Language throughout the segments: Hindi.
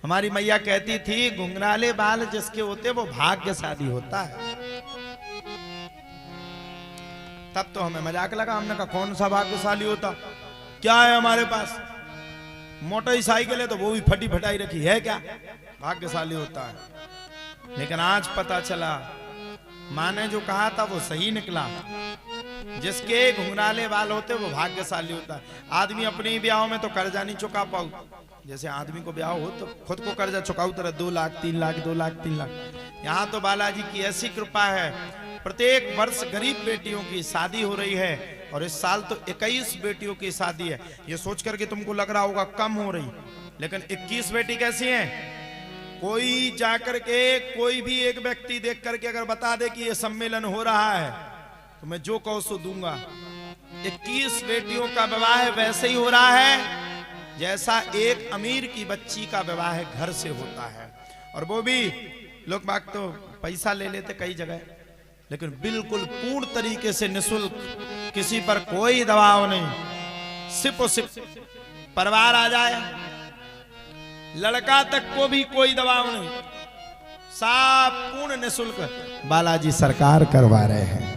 हमारी मैया कहती थी घुंघराले बाल जिसके होते वो भाग्यशाली होता है। तब तो हमें मजाक लगा, हमने कहा कौन सा भाग्यशाली होता, क्या है हमारे पास, मोटरसाइकिल है तो वो भी फटी फटाई रखी है, क्या भाग्यशाली होता है। लेकिन आज पता चला माँ ने जो कहा था वो सही निकला। जिसके घुंघराले बाल होते वो भाग्यशाली होता है। आदमी अपने ब्याह में तो कर्जा नहीं चुका पाऊ, जैसे आदमी को ब्याह हो तो खुद को कर्जा चुकाऊ तरह 2 लाख 3 लाख 2 लाख 3 लाख। यहाँ तो बालाजी की ऐसी कृपा है, प्रत्येक वर्ष गरीब बेटियों की शादी हो रही है और इस साल तो 21 बेटियों की शादी है। ये सोच करके तुमको लग रहा होगा कम हो रही, लेकिन 21 बेटी कैसी हैं? कोई जाकर के कोई भी एक व्यक्ति देख करके अगर बता दे कि ये सम्मेलन हो रहा है तो मैं जो कहो सो दूंगा। 21 बेटियों का विवाह वैसे ही हो रहा है जैसा एक अमीर की बच्ची का विवाह घर से होता है। और वो भी लोग बाग तो पैसा ले लेते कई जगह, लेकिन बिल्कुल पूर्ण तरीके से निःशुल्क, किसी पर कोई दबाव नहीं। सिर्फ और सिर्फ परिवार आ जाए, लड़का तक को भी कोई दबाव नहीं, साफ पूर्ण निःशुल्क बालाजी सरकार करवा रहे हैं।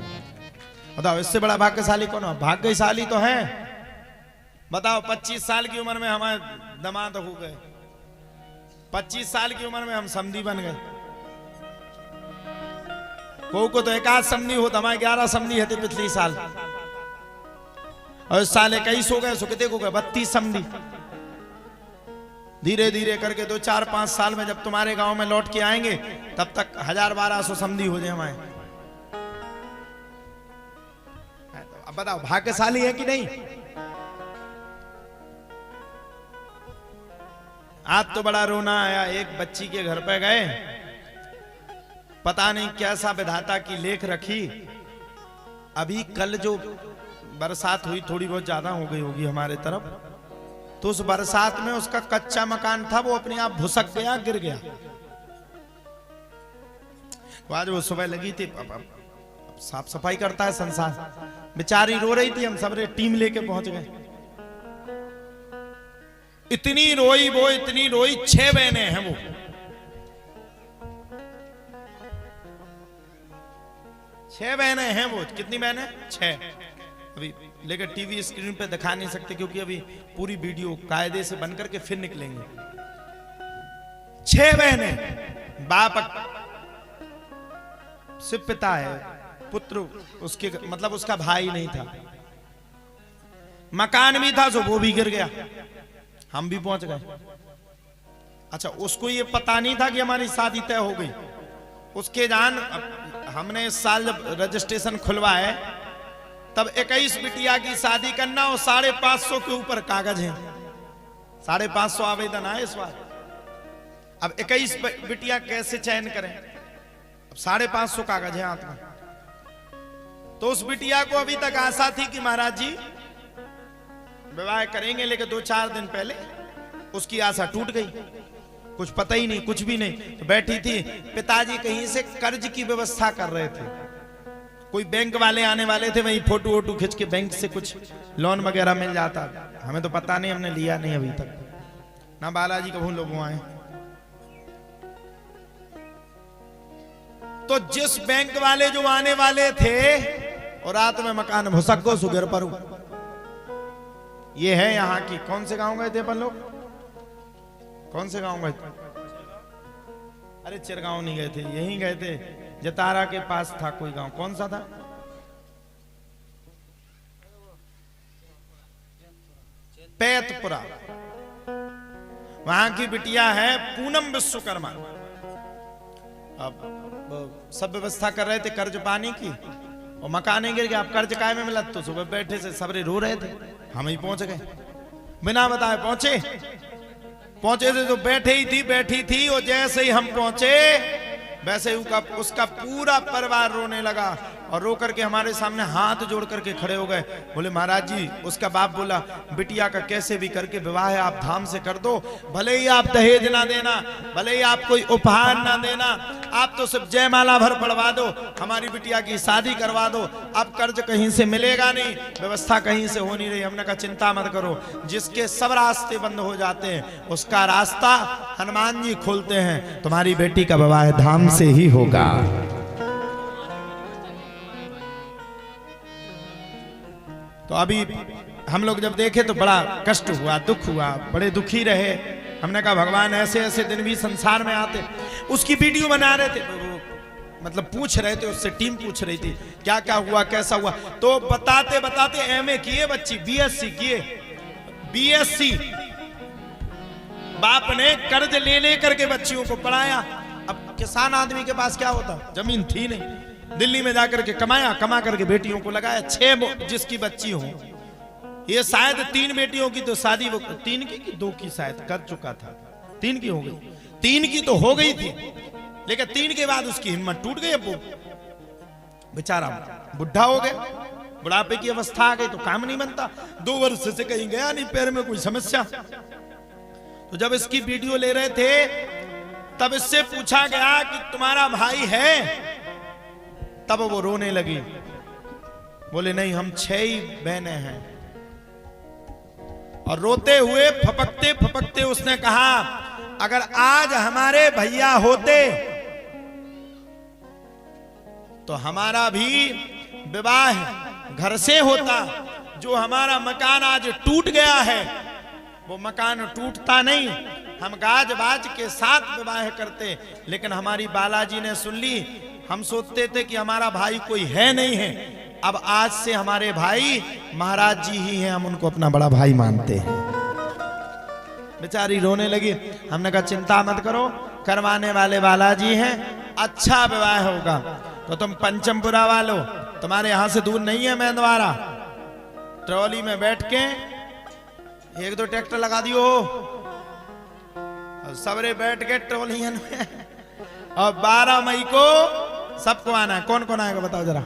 बताओ इससे बड़ा भाग्यशाली कौन है? भाग्यशाली तो है। बताओ 25 साल की उम्र में हमारे दामाद हो गए, 25 साल की उम्र में हम समधी बन गए। को तो 1 आध समधी होता, हमारे 11 समधी थे पिछली साल, और इस साल 21 हो गए, सुखते को गए 32 समधी। धीरे धीरे करके 2 4 5 साल में जब तुम्हारे गांव में लौट के आएंगे तब तक 1000-1200 समधी हो जाए हमारे। अब बताओ भाग्यशाली है कि नहीं? आज तो बड़ा रोना आया, एक बच्ची के घर पे गए, पता नहीं कैसा विधाता की लेख रखी। अभी कल जो बरसात हुई थोड़ी बहुत ज्यादा हो गई होगी हमारे तरफ, तो उस बरसात में उसका कच्चा मकान था वो अपने आप भुसक गया, गिर गया। तो आज वो सुबह लगी थी, साफ सफाई करता है संसार, बेचारी रो रही थी, हम सबरे टीम लेके पहुंच गए। इतनी रोई वो, इतनी रोई, 6 बहनें हैं वो, 6 बहनें हैं वो। कितनी बहनें? 6। अभी लेकर टीवी स्क्रीन पे दिखा नहीं सकते क्योंकि अभी पूरी वीडियो कायदे से बनकर के फिर निकलेंगे। 6 बहनें, बाप सिर्फ पिता है, पुत्र उसके मतलब उसका भाई नहीं था। मकान भी था सो वो भी गिर गया, हम भी पहुंच गए। अच्छा, उसको ये पता नहीं था कि हमारी शादी तय हो गई। उसके जान हमने इस साल जब रजिस्ट्रेशन खुलवाए तब 21 बिटिया की शादी करना और 550 के ऊपर कागज हैं, 550 आवेदन आए इस बार। अब 21 बिटिया कैसे चयन करें? अब 550 कागज है हाथ में। तो उस बिटिया को अभी तक आशा थी कि महाराज जी विवाह करेंगे, लेकिन 2-4 दिन पहले उसकी आशा टूट गई। कुछ पता ही नहीं, कुछ भी नहीं, तो बैठी थी। पिताजी कहीं से कर्ज की व्यवस्था कर रहे थे, कोई बैंक वाले आने वाले थे, वही फोटो वोटो खींच के बैंक से कुछ लोन वगैरह मिल जाता। हमें तो पता नहीं, हमने लिया नहीं अभी तक ना। बालाजी कभू लोगों आए तो जिस बैंक वाले जो आने वाले थे और रात में मकान भुसक गो सुगर पर। ये है यहाँ की। कौन से गांव गए थे अपन लोग? कौन से गांव गए थे? अरे चिरगांव नहीं गए थे, यहीं गए थे, जतारा के पास था कोई गांव। कौन सा था? पैतपुरा। वहां की बिटिया है पूनम विश्वकर्मा। अब सब व्यवस्था कर रहे थे कर्ज पाने की और मकान गिर गया। अब कर्ज काय में मिला? तो सुबह बैठे से सबरे रो रहे थे, हम ही पहुंच गए बिना बताए। पहुंचे थे तो बैठी थी और जैसे ही हम पहुंचे वैसे उसका पूरा परिवार रोने लगा और रो करके हमारे सामने हाथ जोड़ करके खड़े हो गए। बोले महाराज जी, उसका बाप बोला बिटिया का कैसे भी करके विवाह है, आप धाम से कर दो, भले ही आप दहेज ना देना, भले ही आप कोई उपहार ना देना, आप तो सिर्फ जयमाला भर पढ़वा दो, हमारी बिटिया की शादी करवा दो। अब कर्ज कहीं से मिलेगा नहीं, व्यवस्था कहीं से हो नहीं रही। हमने कहा चिंता मत करो, जिसके सब रास्ते बंद हो जाते हैं उसका रास्ता हनुमान जी खोलते हैं, तुम्हारी बेटी का विवाह धाम से ही होगा। तो अभी हम लोग जब देखे तो बड़ा कष्ट हुआ, दुख हुआ, बड़े दुखी रहे। हमने कहा भगवान ऐसे ऐसे दिन भी संसार में आते। उसकी वीडियो बना रहे थे, मतलब पूछ रहे थे उससे, टीम पूछ रही थी क्या क्या हुआ, कैसा हुआ। तो बताते बताते एमए किए बच्ची, बीएससी किए, बीएससी बाप ने कर्ज ले ले करके बच्चियों को पढ़ाया। अब किसान आदमी के पास क्या होता, जमीन थी नहीं, दिल्ली में जाकर के कमाया, कमा करके बेटियों को लगाया। 6 जिसकी बच्ची हो, ये शायद 3 बेटियों की तो शादी वो 3 की 2 की शायद कर चुका था, 3 की हो गई, 3 की तो हो गई थी, लेकिन 3 के बाद उसकी हिम्मत टूट गई। अब वो बेचारा बुढ़ा हो गया, बुढ़ापे की अवस्था आ गई तो काम नहीं बनता, 2 वर्ष से कहीं गया नहीं, पैर में कोई समस्या। तो जब इसकी वीडियो ले रहे थे तब इससे पूछा गया कि तुम्हारा भाई है, तब वो रोने लगी, बोले नहीं हम 6 ही बहनें हैं। और रोते हुए फपकते फपकते उसने कहा अगर आज हमारे भैया होते तो हमारा भी विवाह घर से होता, जो हमारा मकान आज टूट गया है वो मकान टूटता नहीं, हम गाज बाज के साथ विवाह करते। लेकिन हमारी बालाजी ने सुन ली, हम सोचते थे कि हमारा भाई कोई है नहीं है, अब आज से हमारे भाई महाराज जी ही हैं, हम उनको अपना बड़ा भाई मानते हैं। बेचारी रोने लगी। हमने कहा चिंता मत करो, करवाने वाले बालाजी हैं, अच्छा विवाह होगा। तो तुम पंचमपुरा वालों, तुम्हारे यहां से दूर नहीं है मैंदवारा, ट्रॉली में बैठ के 1-2 ट्रैक्टर लगा दियो, और सबरे बैठ के ट्रॉलियन में, और 12 मई को सबको आना है। कौन कौन आएगा बताओ जरा।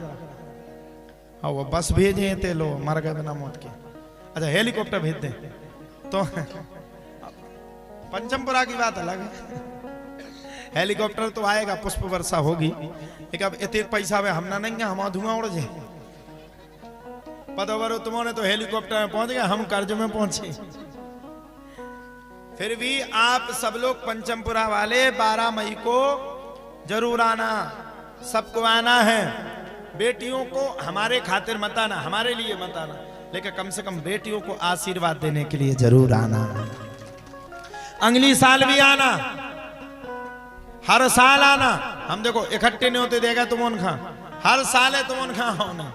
हाँ वो बस भेजे थे, लो मर गए बिना मौत के। अच्छा हेलीकॉप्टर भेज दे तो पंचमपुरा की बात अलग है, हेलीकॉप्टर तो आएगा, पुष्प वर्षा होगी, लेकिन अब इतने पैसा वे हमना नहीं है, हम धुआं उड़ जाए। पता बरो तुम्हारे तो हेलीकॉप्टर में पहुंच गए, हम कर्ज में पहुंचे। फिर भी आप सब लोग पंचमपुरा वाले 12 मई को जरूर आना, सबको आना है। बेटियों को हमारे खातिर मत आना, हमारे लिए मत आना, लेकिन कम से कम बेटियों को आशीर्वाद देने के लिए जरूर आना। अगली साल भी आना, हर साल आना। हम देखो इकट्ठे नहीं होते देगा तुम उनका, हर साल है तुम उनका होना,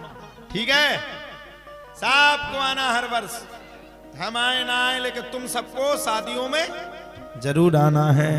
ठीक है। सबको आना हर वर्ष, हम आए ना आए, लेकिन तुम सबको शादियों में जरूर आना है।